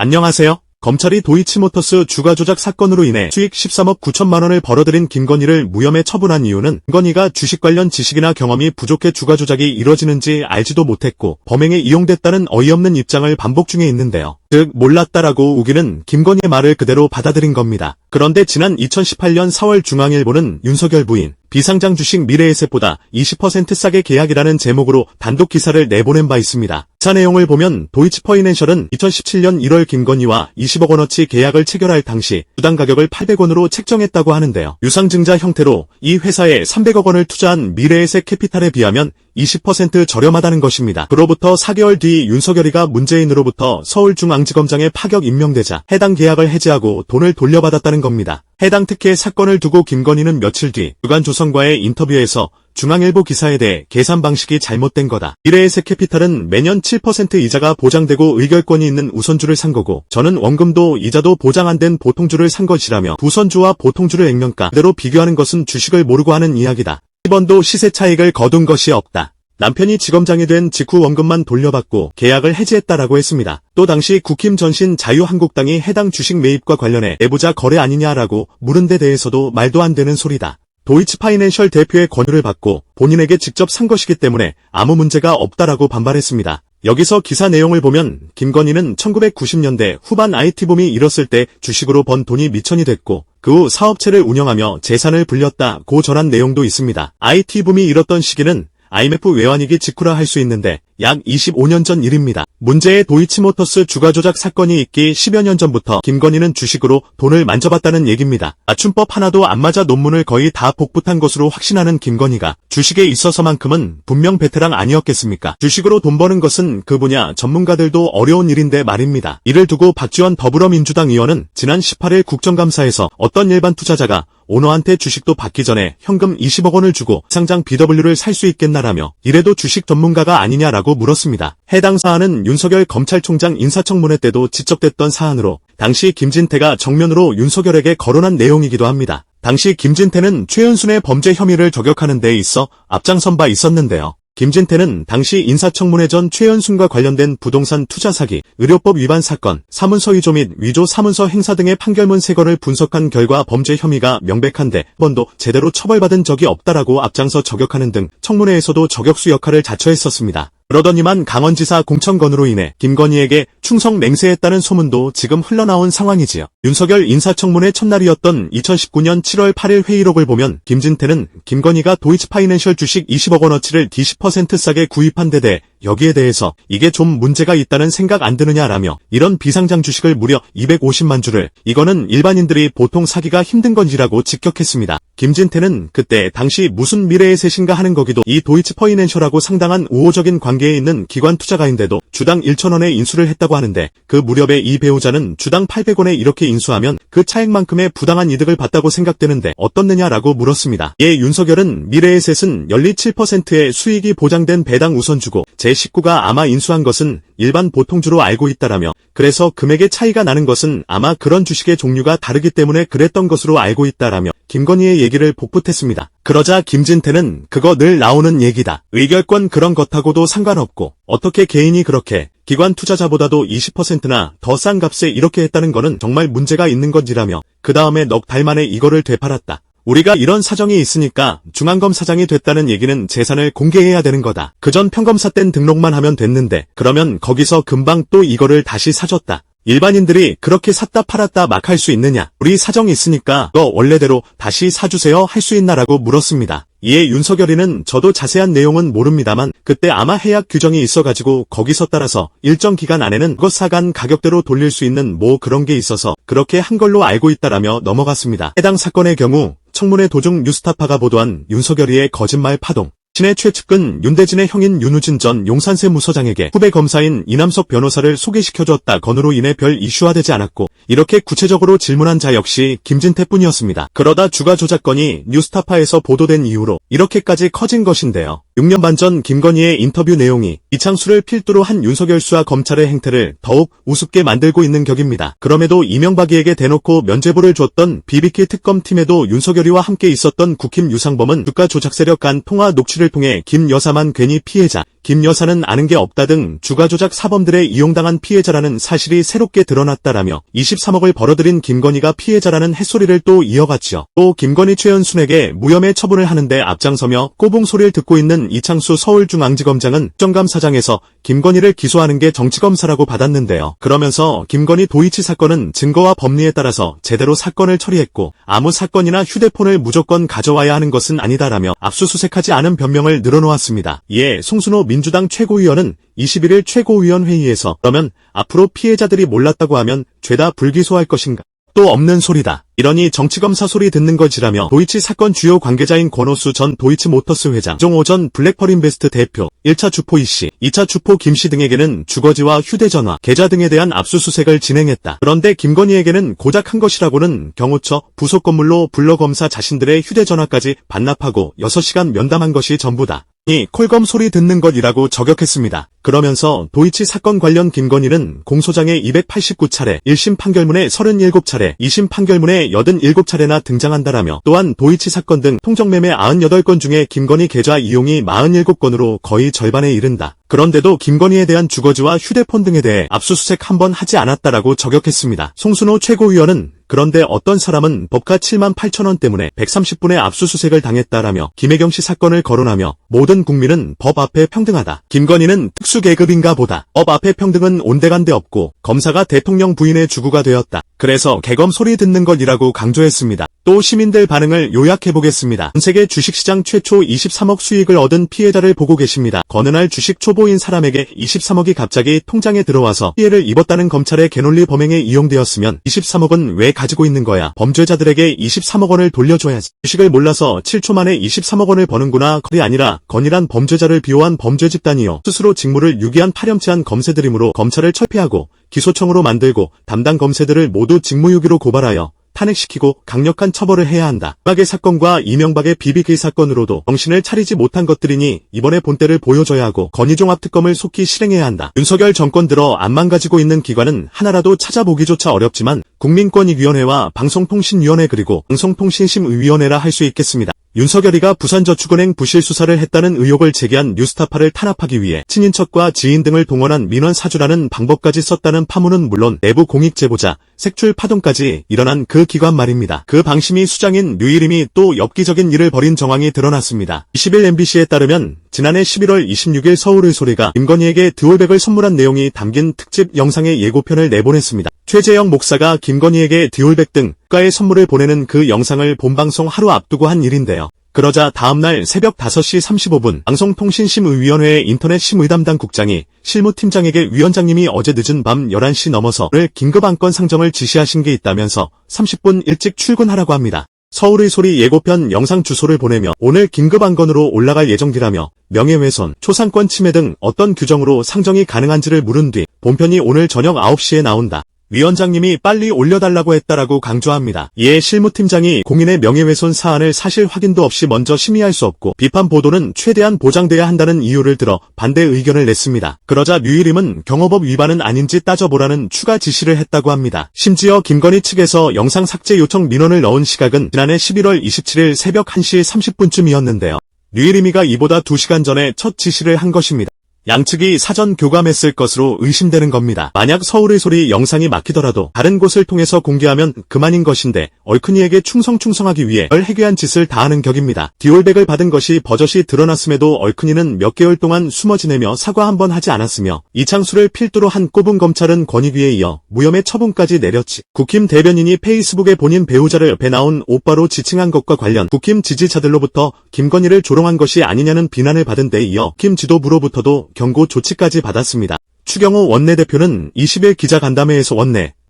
안녕하세요. 검찰이 도이치모터스 주가 조작 사건으로 인해 수익 13억 9천만 원을 벌어들인 김건희를 무혐의 처분한 이유는 김건희가 주식 관련 지식이나 경험이 부족해 주가 조작이 이뤄지는지 알지도 못했고 범행에 이용됐다는 어이없는 입장을 반복 중에 있는데요. 즉 몰랐다라고 우기는 김건희의 말을 그대로 받아들인 겁니다. 그런데 지난 2018년 4월 중앙일보는 윤석열 부인 비상장 주식 미래에셋보다 20% 싸게 계약이라는 제목으로 단독 기사를 내보낸 바 있습니다. 기사 내용을 보면 도이치퍼이낸셜은 2017년 1월 김건희와 20억 원어치 계약을 체결할 당시 주당 가격을 800원으로 책정했다고 하는데요. 유상증자 형태로 이 회사에 300억 원을 투자한 미래에셋 캐피탈에 비하면 20% 저렴하다는 것입니다. 그로부터 4개월 뒤 윤석열이가 문재인으로부터 서울중앙지검장에 파격 임명되자 해당 계약을 해지하고 돈을 돌려받았다는 겁니다. 해당 특혜 사건을 두고 김건희는 며칠 뒤 주간조선과의 인터뷰에서 중앙일보 기사에 대해 계산 방식이 잘못된 거다. 미래에셋 캐피탈은 매년 7% 이자가 보장되고 의결권이 있는 우선주를 산 거고 저는 원금도 이자도 보장 안 된 보통주를 산 것이라며 우선주와 보통주를 액면가 그대로 비교하는 것은 주식을 모르고 하는 이야기다. 10원도 시세 차익을 거둔 것이 없다. 남편이 지검장이 된 직후 원금만 돌려받고 계약을 해지했다라고 했습니다. 또 당시 국힘 전신 자유한국당이 해당 주식 매입과 관련해 내부자 거래 아니냐라고 물은 데 대해서도 말도 안 되는 소리다. 도이치파이낸셜 대표의 권유를 받고 본인에게 직접 산 것이기 때문에 아무 문제가 없다라고 반발했습니다. 여기서 기사 내용을 보면 김건희는 1990년대 후반 IT붐이 일었을 때 주식으로 번 돈이 미천이 됐고 그 후 사업체를 운영하며 재산을 불렸다고 전한 내용도 있습니다. IT붐이 일었던 시기는 IMF 외환위기 직후라 할 수 있는데 약 25년 전 일입니다. 문제의 도이치모터스 주가 조작 사건이 있기 10여 년 전부터 김건희는 주식으로 돈을 만져봤다는 얘기입니다. 맞춤법 하나도 안 맞아 논문을 거의 다 복붙한 것으로 확신하는 김건희가 주식에 있어서만큼은 분명 베테랑 아니었겠습니까? 주식으로 돈 버는 것은 그 분야 전문가들도 어려운 일인데 말입니다. 이를 두고 박지원 더불어민주당 의원은 지난 18일 국정감사에서 어떤 일반 투자자가 오너한테 주식도 받기 전에 현금 20억 원을 주고 상장 BW를 살 수 있겠나라며 이래도 주식 전문가가 아니냐라고 물었습니다. 해당 사안은 윤석열 검찰총장 인사청문회 때도 지적됐던 사안으로 당시 김진태가 정면으로 윤석열에게 거론한 내용이기도 합니다. 당시 김진태는 최은순의 범죄 혐의를 저격하는 데 있어 앞장선 바 있었는데요. 김진태는 당시 인사청문회 전 최은순과 관련된 부동산 투자 사기, 의료법 위반 사건, 사문서 위조 및 위조 사문서 행사 등의 판결문 3건을 분석한 결과 범죄 혐의가 명백한데 한 번도 제대로 처벌받은 적이 없다라고 앞장서 저격하는 등 청문회에서도 저격수 역할을 자처했었습니다. 그러더니만 강원지사 공천건으로 인해 김건희에게 충성 맹세했다는 소문도 지금 흘러나온 상황이지요. 윤석열 인사청문회 첫날이었던 2019년 7월 8일 회의록을 보면 김진태는 김건희가 도이치파이낸셜 주식 20억 원어치를 D10% 싸게 구입한 데 대해 여기에 대해서 이게 좀 문제가 있다는 생각 안 드느냐라며 이런 비상장 주식을 무려 250만 주를 이거는 일반인들이 보통 사기가 힘든 건지라고 직격했습니다. 김진태는 그때 당시 무슨 미래에셋인가 하는 거기도 이 도이치퍼이낸셜하고 상당한 우호적인 관계에 있는 기관 투자가인데도 주당 1,000원에 인수를 했다고 하는데 그 무렵에 이 배우자는 주당 800원에 이렇게 인수하면 그 차액만큼의 부당한 이득을 봤다고 생각되는데 어떻느냐라고 물었습니다. 이에 윤석열은 미래에셋은 연리 7%의 수익이 보장된 배당 우선주고 제 식구가 아마 인수한 것은 일반 보통주로 알고 있다라며 그래서 금액의 차이가 나는 것은 아마 그런 주식의 종류가 다르기 때문에 그랬던 것으로 알고 있다라며 김건희의 얘기를 복붙했습니다. 그러자 김진태는 그거 늘 나오는 얘기다. 의결권 그런 것하고도 상관없고 어떻게 개인이 그렇게 기관 투자자보다도 20%나 더 싼 값에 이렇게 했다는 거는 정말 문제가 있는 건지라며 그 다음에 넉 달 만에 이거를 되팔았다. 우리가 이런 사정이 있으니까 중앙검사장이 됐다는 얘기는 재산을 공개해야 되는 거다. 그전 평검사 땐 등록만 하면 됐는데 그러면 거기서 금방 또 이거를 다시 사줬다. 일반인들이 그렇게 샀다 팔았다 막 할 수 있느냐. 우리 사정이 있으니까 그거 원래대로 다시 사주세요 할 수 있나라고 물었습니다. 이에 윤석열이는 저도 자세한 내용은 모릅니다만 그때 아마 해약 규정이 있어가지고 거기서 따라서 일정 기간 안에는 그것 사간 가격대로 돌릴 수 있는 뭐 그런 게 있어서 그렇게 한 걸로 알고 있다라며 넘어갔습니다. 해당 사건의 경우 청문회 도중 뉴스타파가 보도한 윤석열이의 거짓말 파동. 신의 최측근 윤대진의 형인 윤우진 전 용산세 무서장에게 후배 검사인 이남석 변호사를 소개시켜줬다 건으로 인해 별 이슈화되지 않았고 이렇게 구체적으로 질문한 자 역시 김진태뿐이었습니다. 그러다 주가 조작건이 뉴스타파에서 보도된 이후로 이렇게까지 커진 것인데요. 6년 반 전 김건희의 인터뷰 내용이 이창수를 필두로 한 윤석열 수와 검찰의 행태를 더욱 우습게 만들고 있는 격입니다. 그럼에도 이명박이에게 대놓고 면죄부를 줬던 BBK 특검팀에도 윤석열이와 함께 있었던 국힘 유상범은 주가 조작 세력 간 통화 녹취를 통해 김 여사만 괜히 피해자, 김 여사는 아는 게 없다 등 주가조작 사범들에 이용당한 피해자라는 사실이 새롭게 드러났다라며 23억을 벌어들인 김건희가 피해자라는 햇소리를 또 이어갔지요. 또 김건희 최연순에게 무혐의 처분을 하는데 앞장서며 꼬붕 소리를 듣고 있는 이창수 서울중앙지검장은 국정감사장에서 김건희를 기소하는 게 정치검사라고 받았는데요. 그러면서 김건희 도이치 사건은 증거와 법리에 따라서 제대로 사건을 처리했고 아무 사건이나 휴대폰을 무조건 가져와야 하는 것은 아니다라며 압수수색하지 않은 변명을 늘어놓았습니다. 이에 송순호 민주당 최고위원은 21일 최고위원회의에서 그러면 앞으로 피해자들이 몰랐다고 하면 죄다 불기소할 것인가? 또 없는 소리다. 이러니 정치검사 소리 듣는 거지라며 도이치 사건 주요 관계자인 권오수 전 도이치모터스 회장, 정호 전 블랙펄인베스트 대표, 1차 주포 이씨, 2차 주포 김씨 등에게는 주거지와 휴대전화, 계좌 등에 대한 압수수색을 진행했다. 그런데 김건희에게는 고작 한 것이라고는 경호처, 부속 건물로 불러검사 자신들의 휴대전화까지 반납하고 6시간 면담한 것이 전부다. 이 콜검 소리 듣는 것이라고 저격했습니다. 그러면서 도이치 사건 관련 김건희는 공소장에 289차례, 1심 판결문에 37차례, 2심 판결문에 87차례나 등장한다라며 또한 도이치 사건 등 통정매매 98건 중에 김건희 계좌 이용이 47건으로 거의 절반에 이른다. 그런데도 김건희에 대한 주거지와 휴대폰 등에 대해 압수수색 한 번 하지 않았다라고 저격했습니다. 송순호 최고위원은 그런데 어떤 사람은 법카 7만 8천 원 때문에 130분의 압수수색을 당했다라며 김혜경 씨 사건을 거론하며 모든 국민은 법 앞에 평등하다. 김건희는 특수계급인가 보다. 법 앞에 평등은 온데간데 없고 검사가 대통령 부인의 주구가 되었다. 그래서 개검 소리 듣는 것이라고 강조했습니다. 또 시민들 반응을 요약해보겠습니다. 전 세계 주식시장 최초 23억 수익을 얻은 피해자를 보고 계십니다. 어느 날 주식 초보인 사람에게 23억이 갑자기 통장에 들어와서 피해를 입었다는 검찰의 개논리 범행에 이용되었으면 23억은 왜 가지고 있는 거야? 범죄자들에게 23억 원을 돌려줘야지. 주식을 몰라서 7초 만에 23억 원을 버는구나. 그게 아니라 건이란 범죄자를 비호한 범죄 집단이요. 스스로 직무를 유기한 파렴치한 검새들이므로 검찰을 철폐하고 기소청으로 만들고 담당 검새들을 모두 직무유기로 고발하여 탄핵시키고 강력한 처벌을 해야 한다. 이명박의 사건과 이명박의 BBK 사건으로도 정신을 차리지 못한 것들이니 이번에 본때를 보여줘야 하고 건희종합특검을 속히 실행해야 한다. 윤석열 정권 들어 안 망가지고 있는 기관은 하나라도 찾아보기조차 어렵지만 국민권익위원회와 방송통신위원회 그리고 방송통신심의위원회라 할 수 있겠습니다. 윤석열이가 부산저축은행 부실 수사를 했다는 의혹을 제기한 뉴스타파를 탄압하기 위해 친인척과 지인 등을 동원한 민원 사주라는 방법까지 썼다는 파문은 물론 내부 공익 제보자, 색출 파동까지 일어난 그 기관 말입니다. 그 방심이 수장인 류일임이 또 엽기적인 일을 벌인 정황이 드러났습니다. 20일 MBC에 따르면 지난해 11월 26일 서울의 소리가 김건희에게 드올백을 선물한 내용이 담긴 특집 영상의 예고편을 내보냈습니다. 최재영 목사가 김건희에게 디올백 등 국가의 선물을 보내는 그 영상을 본방송 하루 앞두고 한 일인데요. 그러자 다음날 새벽 5시 35분 방송통신심의위원회의 인터넷 심의 담당 국장이 실무팀장에게 위원장님이 어제 늦은 밤 11시 넘어서를 긴급 안건 상정을 지시하신 게 있다면서 30분 일찍 출근하라고 합니다. 서울의 소리 예고편 영상 주소를 보내며 오늘 긴급 안건으로 올라갈 예정이라며 명예훼손, 초상권 침해 등 어떤 규정으로 상정이 가능한지를 물은 뒤 본편이 오늘 저녁 9시에 나온다. 위원장님이 빨리 올려달라고 했다라고 강조합니다. 이에 실무팀장이 공인의 명예훼손 사안을 사실 확인도 없이 먼저 심의할 수 없고 비판 보도는 최대한 보장돼야 한다는 이유를 들어 반대 의견을 냈습니다. 그러자 류일임은 경호법 위반은 아닌지 따져보라는 추가 지시를 했다고 합니다. 심지어 김건희 측에서 영상 삭제 요청 민원을 넣은 시각은 지난해 11월 27일 새벽 1시 30분쯤이었는데요. 류일임이가 이보다 2시간 전에 첫 지시를 한 것입니다. 양측이 사전 교감했을 것으로 의심되는 겁니다. 만약 서울의 소리 영상이 막히더라도 다른 곳을 통해서 공개하면 그만인 것인데 얼큰이에게 충성하기 위해 해괴한 짓을 다하는 격입니다. 디올백을 받은 것이 버젓이 드러났음에도 얼큰이는 몇 개월 동안 숨어 지내며 사과 한 번 하지 않았으며 이창수를 필두로 한 꼽은 검찰은 권익위에 이어 무혐의 처분까지 내렸지. 국힘 대변인이 페이스북에 본인 배우자를 배 나온 오빠로 지칭한 것과 관련 국힘 지지자들로부터 김건희를 조롱한 것이 아니냐는 비난을 받은 데 이어 국힘 지도부로부터도 경고 조치까지 받았습니다. 추경호 원내대표는 20일 기자간담회에서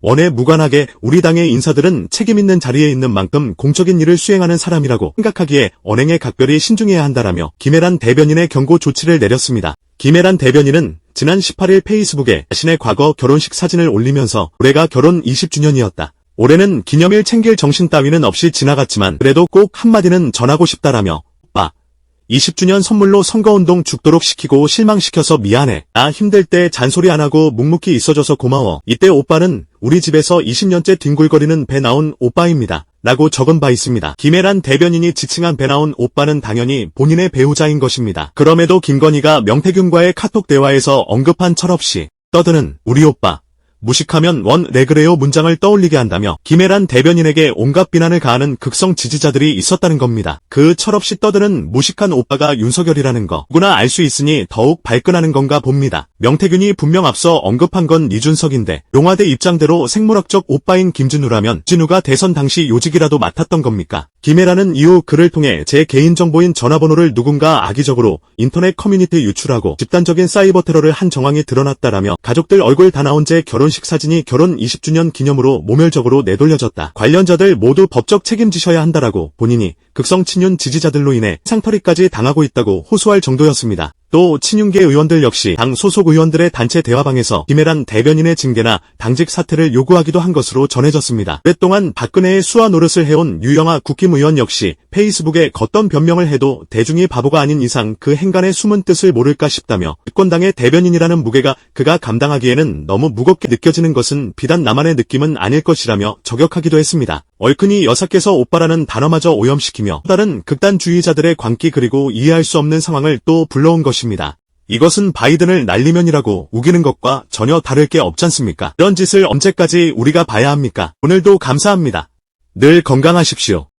원에 무관하게 우리 당의 인사들은 책임있는 자리에 있는 만큼 공적인 일을 수행하는 사람이라고 생각하기에 언행에 각별히 신중해야 한다라며 김혜란 대변인의 경고 조치를 내렸습니다. 김혜란 대변인은 지난 18일 페이스북에 자신의 과거 결혼식 사진을 올리면서 올해가 결혼 20주년이었다. 올해는 기념일 챙길 정신 따위는 없이 지나갔지만 그래도 꼭 한마디는 전하고 싶다라며 20주년 선물로 선거운동 죽도록 시키고 실망시켜서 미안해. 나 힘들 때 잔소리 안 하고 묵묵히 있어줘서 고마워. 이때 오빠는 우리 집에서 20년째 뒹굴거리는 배 나온 오빠입니다. 라고 적은 바 있습니다. 김혜란 대변인이 지칭한 배 나온 오빠는 당연히 본인의 배우자인 것입니다. 그럼에도 김건희가 명태균과의 카톡 대화에서 언급한 철없이 떠드는 우리 오빠 무식하면 원 레그레요 문장을 떠올리게 한다며 김혜란 대변인에게 온갖 비난을 가하는 극성 지지자들이 있었다는 겁니다. 그 철없이 떠드는 무식한 오빠가 윤석열이라는 거 누구나 알 수 있으니 더욱 발끈하는 건가 봅니다. 명태균이 분명 앞서 언급한 건 이준석인데 용화대 입장대로 생물학적 오빠인 김진우라면 진우가 대선 당시 요직이라도 맡았던 겁니까? 김혜란은 이후 그를 통해 제 개인정보인 전화번호를 누군가 악의적으로 인터넷 커뮤니티에 유출하고 집단적인 사이버 테러를 한 정황이 드러났다라며 가족들 얼굴 다 나온 제 결혼식 사진이 결혼 20주년 기념으로 모멸적으로 내돌려졌다. 관련자들 모두 법적 책임지셔야 한다라고 본인이 극성 친윤 지지자들로 인해 상터리까지 당하고 있다고 호소할 정도였습니다. 또 친윤계 의원들 역시 당 소속 의원들의 단체 대화방에서 김혜란 대변인의 징계나 당직 사퇴를 요구하기도 한 것으로 전해졌습니다. 오랫동안 박근혜의 수하 노릇을 해온 유영아 국힘의원 역시 페이스북에 걷던 변명을 해도 대중이 바보가 아닌 이상 그 행간의 숨은 뜻을 모를까 싶다며 집권당의 대변인이라는 무게가 그가 감당하기에는 너무 무겁게 느껴지는 것은 비단 나만의 느낌은 아닐 것이라며 저격하기도 했습니다. 얼큰이 여사께서 오빠라는 단어마저 오염시키며 다른 극단주의자들의 광기 그리고 이해할 수 없는 상황을 또 불러온 것입니다. 이것은 바이든을 날리면이라고 우기는 것과 전혀 다를 게 없잖습니까? 이런 짓을 언제까지 우리가 봐야 합니까? 오늘도 감사합니다. 늘 건강하십시오.